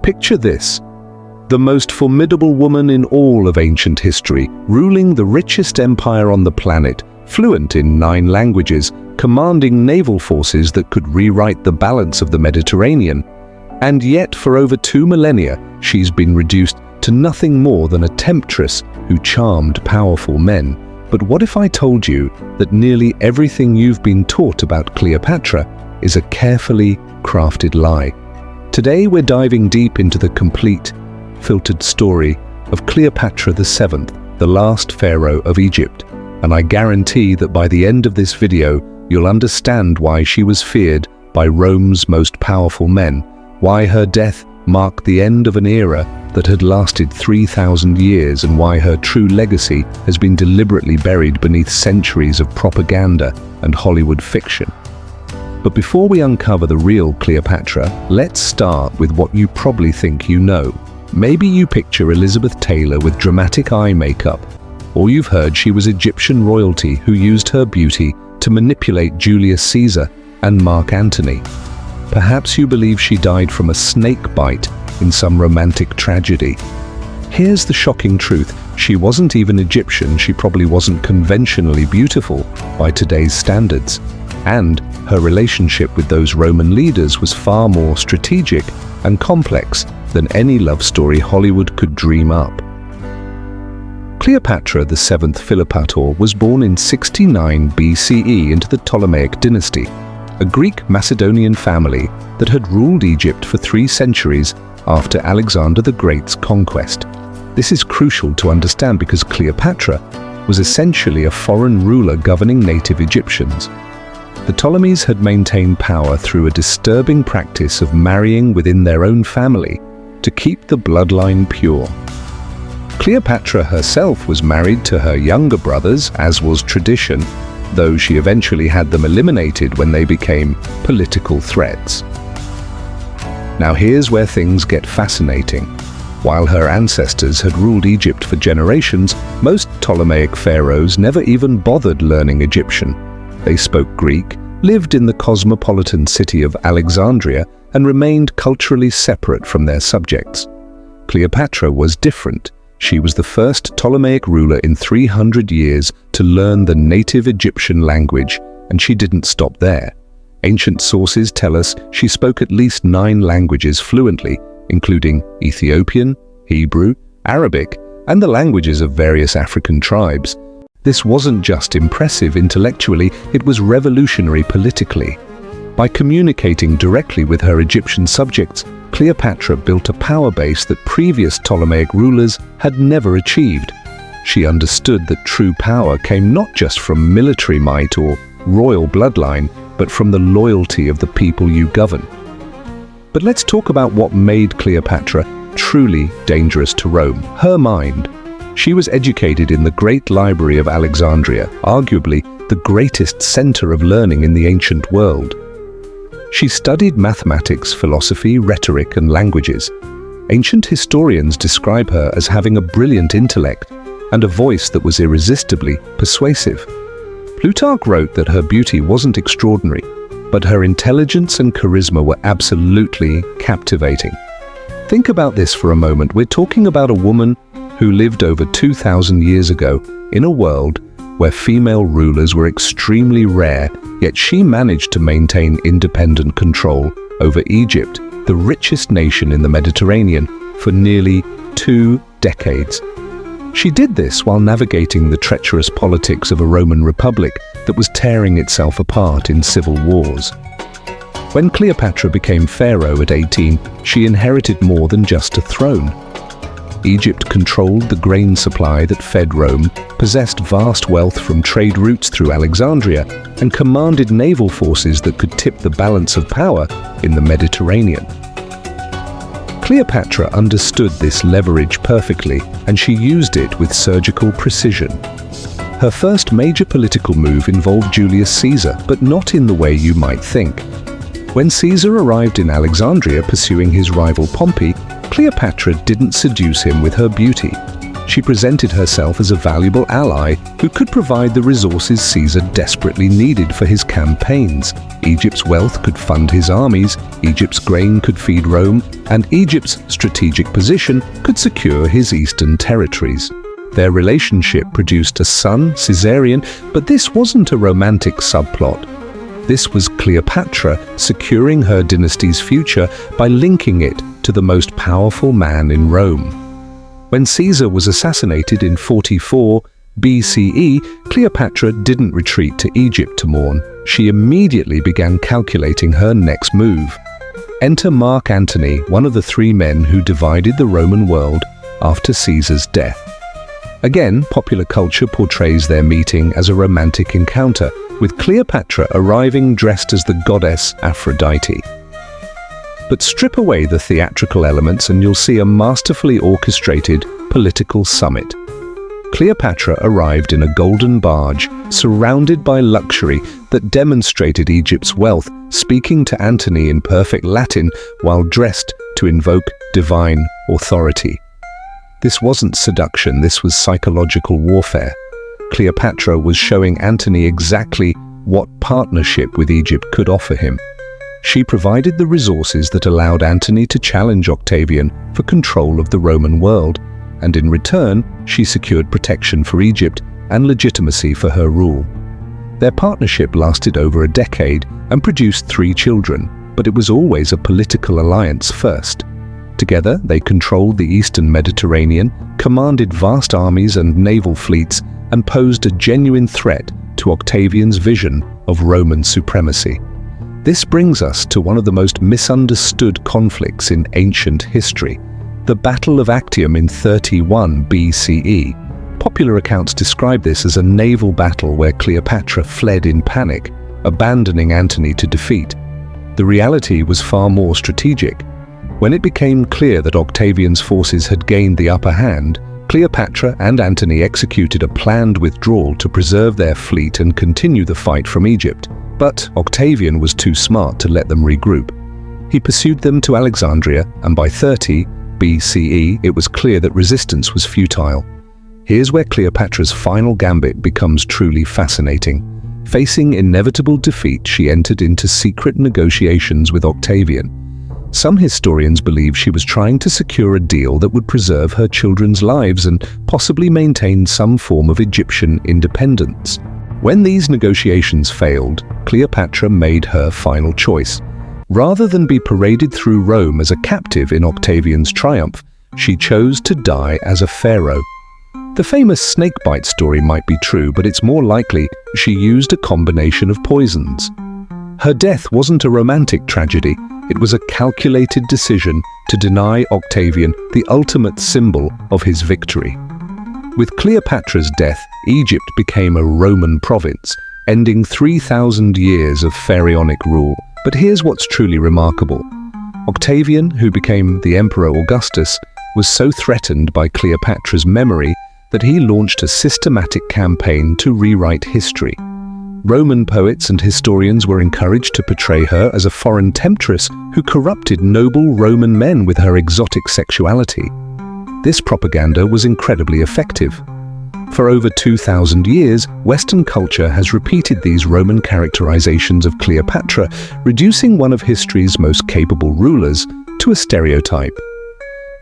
Picture this: the most formidable woman in all of ancient history, ruling the richest empire on the planet, fluent in 9 languages, commanding naval forces that could rewrite the balance of the Mediterranean. And yet, for over 2 millennia, she's been reduced to nothing more than a temptress who charmed powerful men. But what if I told you that nearly everything you've been taught about Cleopatra is a carefully crafted lie? Today we're diving deep into the complete, filtered story of Cleopatra VII, the last pharaoh of Egypt. And I guarantee that by the end of this video, you'll understand why she was feared by Rome's most powerful men, why her death marked the end of an era that had lasted 3,000 years, and why her true legacy has been deliberately buried beneath centuries of propaganda and Hollywood fiction. But before we uncover the real Cleopatra, let's start with what you probably think you know. Maybe you picture Elizabeth Taylor with dramatic eye makeup, or you've heard she was Egyptian royalty who used her beauty to manipulate Julius Caesar and Mark Antony. Perhaps you believe she died from a snake bite in some romantic tragedy. Here's the shocking truth: she wasn't even Egyptian, she probably wasn't conventionally beautiful by today's standards. And her relationship with those Roman leaders was far more strategic and complex than any love story Hollywood could dream up. Cleopatra VII Philopator was born in 69 BCE into the Ptolemaic dynasty, a Greek Macedonian family that had ruled Egypt for 3 centuries after Alexander the Great's conquest. This is crucial to understand because Cleopatra was essentially a foreign ruler governing native Egyptians. The Ptolemies had maintained power through a disturbing practice of marrying within their own family to keep the bloodline pure. Cleopatra herself was married to her younger brothers, as was tradition, though she eventually had them eliminated when they became political threats. Now here's where things get fascinating. While her ancestors had ruled Egypt for generations, most Ptolemaic pharaohs never even bothered learning Egyptian. They spoke Greek, lived in the cosmopolitan city of Alexandria, and remained culturally separate from their subjects. Cleopatra was different. She was the first Ptolemaic ruler in 300 years to learn the native Egyptian language, and she didn't stop there. Ancient sources tell us she spoke at least 9 languages fluently, including Ethiopian, Hebrew, Arabic, and the languages of various African tribes. This wasn't just impressive intellectually, it was revolutionary politically. By communicating directly with her Egyptian subjects, Cleopatra built a power base that previous Ptolemaic rulers had never achieved. She understood that true power came not just from military might or royal bloodline, but from the loyalty of the people you govern. But let's talk about what made Cleopatra truly dangerous to Rome: her mind. She was educated in the Great Library of Alexandria, arguably the greatest center of learning in the ancient world. She studied mathematics, philosophy, rhetoric, and languages. Ancient historians describe her as having a brilliant intellect and a voice that was irresistibly persuasive. Plutarch wrote that her beauty wasn't extraordinary, but her intelligence and charisma were absolutely captivating. Think about this for a moment. We're talking about a woman who lived over 2,000 years ago in a world where female rulers were extremely rare, yet she managed to maintain independent control over Egypt, the richest nation in the Mediterranean, for nearly 2 decades. She did this while navigating the treacherous politics of a Roman Republic that was tearing itself apart in civil wars. When Cleopatra became pharaoh at 18, she inherited more than just a throne. Egypt controlled the grain supply that fed Rome, possessed vast wealth from trade routes through Alexandria, and commanded naval forces that could tip the balance of power in the Mediterranean. Cleopatra understood this leverage perfectly, and she used it with surgical precision. Her first major political move involved Julius Caesar, but not in the way you might think. When Caesar arrived in Alexandria pursuing his rival Pompey, Cleopatra didn't seduce him with her beauty. She presented herself as a valuable ally who could provide the resources Caesar desperately needed for his campaigns. Egypt's wealth could fund his armies, Egypt's grain could feed Rome, and Egypt's strategic position could secure his eastern territories. Their relationship produced a son, Caesarion, but this wasn't a romantic subplot. This was Cleopatra securing her dynasty's future by linking it to the most powerful man in Rome. When Caesar was assassinated in 44 BCE, Cleopatra didn't retreat to Egypt to mourn. She immediately began calculating her next move. Enter Mark Antony, one of the three men who divided the Roman world after Caesar's death. Again, popular culture portrays their meeting as a romantic encounter, with Cleopatra arriving dressed as the goddess Aphrodite. But strip away the theatrical elements and you'll see a masterfully orchestrated political summit. Cleopatra arrived in a golden barge, surrounded by luxury that demonstrated Egypt's wealth, speaking to Antony in perfect Latin while dressed to invoke divine authority. This wasn't seduction, this was psychological warfare. Cleopatra was showing Antony exactly what partnership with Egypt could offer him. She provided the resources that allowed Antony to challenge Octavian for control of the Roman world, and in return, she secured protection for Egypt and legitimacy for her rule. Their partnership lasted over a decade and produced 3 children, but it was always a political alliance first. Together, they controlled the eastern Mediterranean, commanded vast armies and naval fleets, and posed a genuine threat to Octavian's vision of Roman supremacy. This brings us to one of the most misunderstood conflicts in ancient history, the Battle of Actium in 31 BCE. Popular accounts describe this as a naval battle where Cleopatra fled in panic, abandoning Antony to defeat. The reality was far more strategic. When it became clear that Octavian's forces had gained the upper hand, Cleopatra and Antony executed a planned withdrawal to preserve their fleet and continue the fight from Egypt. But Octavian was too smart to let them regroup. He pursued them to Alexandria, and by 30 BCE, it was clear that resistance was futile. Here's where Cleopatra's final gambit becomes truly fascinating. Facing inevitable defeat, she entered into secret negotiations with Octavian. Some historians believe she was trying to secure a deal that would preserve her children's lives and possibly maintain some form of Egyptian independence. When these negotiations failed, Cleopatra made her final choice. Rather than be paraded through Rome as a captive in Octavian's triumph, she chose to die as a pharaoh. The famous snakebite story might be true, but it's more likely she used a combination of poisons. Her death wasn't a romantic tragedy, it was a calculated decision to deny Octavian the ultimate symbol of his victory. With Cleopatra's death, Egypt became a Roman province, ending 3,000 years of pharaonic rule. But here's what's truly remarkable. Octavian, who became the Emperor Augustus, was so threatened by Cleopatra's memory that he launched a systematic campaign to rewrite history. Roman poets and historians were encouraged to portray her as a foreign temptress who corrupted noble Roman men with her exotic sexuality. This propaganda was incredibly effective. For over 2,000 years, Western culture has repeated these Roman characterizations of Cleopatra, reducing one of history's most capable rulers to a stereotype.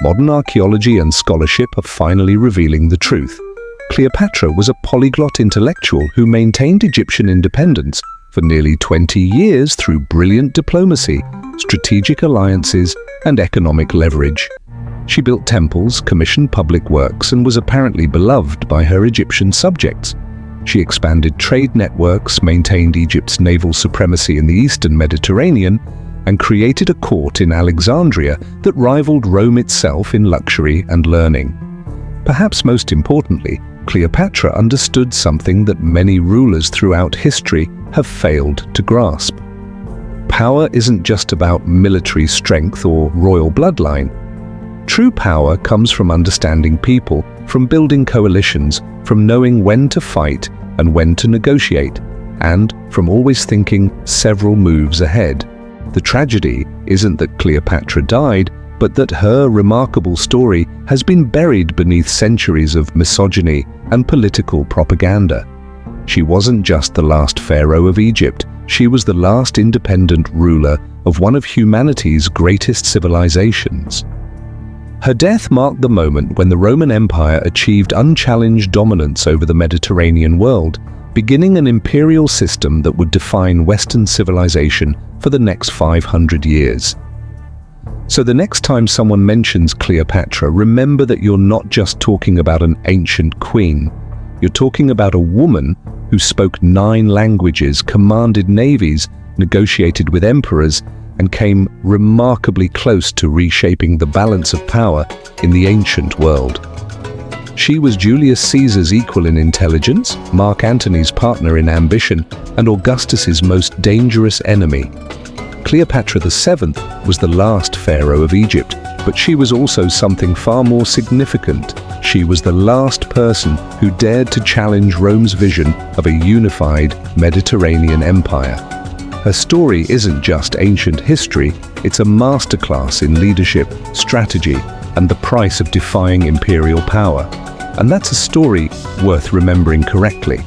Modern archaeology and scholarship are finally revealing the truth. Cleopatra was a polyglot intellectual who maintained Egyptian independence for nearly 20 years through brilliant diplomacy, strategic alliances, and economic leverage. She built temples, commissioned public works, and was apparently beloved by her Egyptian subjects. She expanded trade networks, maintained Egypt's naval supremacy in the eastern Mediterranean, and created a court in Alexandria that rivaled Rome itself in luxury and learning. Perhaps most importantly, Cleopatra understood something that many rulers throughout history have failed to grasp. Power isn't just about military strength or royal bloodline. True power comes from understanding people, from building coalitions, from knowing when to fight and when to negotiate, and from always thinking several moves ahead. The tragedy isn't that Cleopatra died, but that her remarkable story has been buried beneath centuries of misogyny and political propaganda. She wasn't just the last pharaoh of Egypt, she was the last independent ruler of one of humanity's greatest civilizations. Her death marked the moment when the Roman Empire achieved unchallenged dominance over the Mediterranean world, beginning an imperial system that would define Western civilization for the next 500 years. So the next time someone mentions Cleopatra, remember that you're not just talking about an ancient queen. You're talking about a woman who spoke 9 languages, commanded navies, negotiated with emperors, and came remarkably close to reshaping the balance of power in the ancient world. She was Julius Caesar's equal in intelligence, Mark Antony's partner in ambition, and Augustus's most dangerous enemy. Cleopatra VII was the last pharaoh of Egypt, but she was also something far more significant. She was the last person who dared to challenge Rome's vision of a unified Mediterranean empire. Her story isn't just ancient history, it's a masterclass in leadership, strategy, and the price of defying imperial power. And that's a story worth remembering correctly.